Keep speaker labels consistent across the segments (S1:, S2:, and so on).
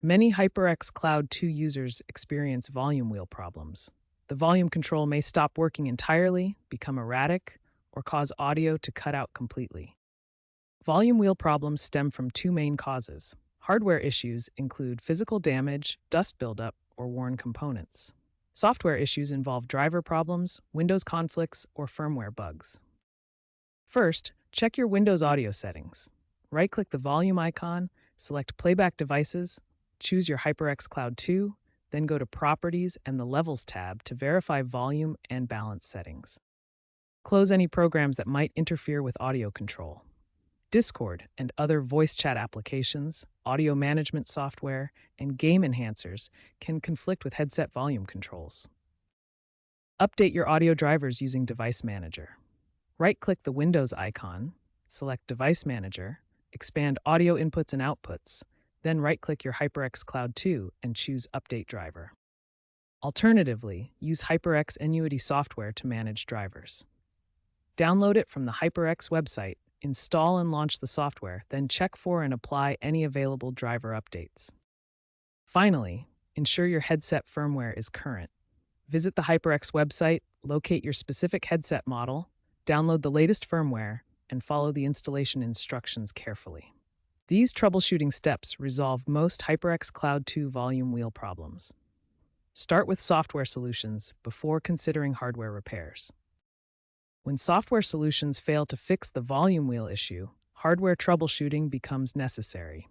S1: Many HyperX Cloud 2 users experience volume wheel problems. The volume control may stop working entirely, become erratic, or cause audio to cut out completely. Volume wheel problems stem from two main causes. Hardware issues include physical damage, dust buildup, or worn components. Software issues involve driver problems, Windows conflicts, or firmware bugs. First, check your Windows audio settings. Right-click the volume icon, select Playback Devices, choose your HyperX Cloud 2, then go to Properties and the Levels tab to verify volume and balance settings. Close any programs that might interfere with audio control. Discord and other voice chat applications, audio management software, and game enhancers can conflict with headset volume controls. Update your audio drivers using Device Manager. Right-click the Windows icon, select Device Manager, expand Audio Inputs and Outputs, then right-click your HyperX Cloud 2 and choose Update Driver. Alternatively, use HyperX Annuity software to manage drivers. Download it from the HyperX website, install and launch the software, then check for and apply any available driver updates. Finally, ensure your headset firmware is current. Visit the HyperX website, locate your specific headset model, download the latest firmware, and follow the installation instructions carefully. These troubleshooting steps resolve most HyperX Cloud 2 volume wheel problems. Start with software solutions before considering hardware repairs. When software solutions fail to fix the volume wheel issue, hardware troubleshooting becomes necessary.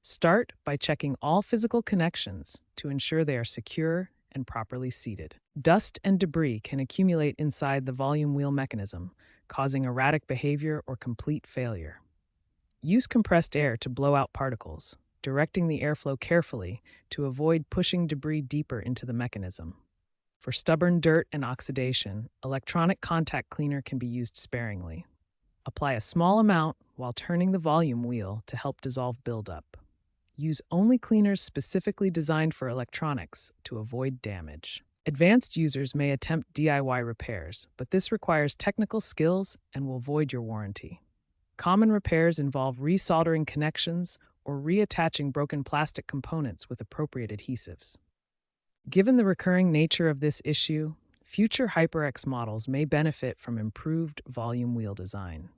S1: Start by checking all physical connections to ensure they are secure and properly seated. Dust and debris can accumulate inside the volume wheel mechanism, causing erratic behavior or complete failure. Use compressed air to blow out particles, directing the airflow carefully to avoid pushing debris deeper into the mechanism. For stubborn dirt and oxidation, electronic contact cleaner can be used sparingly. Apply a small amount while turning the volume wheel to help dissolve buildup. Use only cleaners specifically designed for electronics to avoid damage. Advanced users may attempt DIY repairs, but this requires technical skills and will void your warranty. Common repairs involve resoldering connections or reattaching broken plastic components with appropriate adhesives. Given the recurring nature of this issue, future HyperX models may benefit from improved volume wheel design.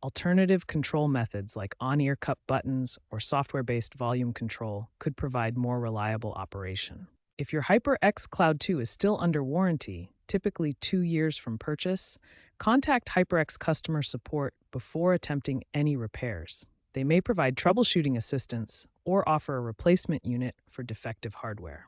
S1: Alternative control methods like on-ear cup buttons or software-based volume control could provide more reliable operation. If your HyperX Cloud 2 is still under warranty, typically 2 years from purchase, contact HyperX customer support before attempting any repairs. They may provide troubleshooting assistance or offer a replacement unit for defective hardware.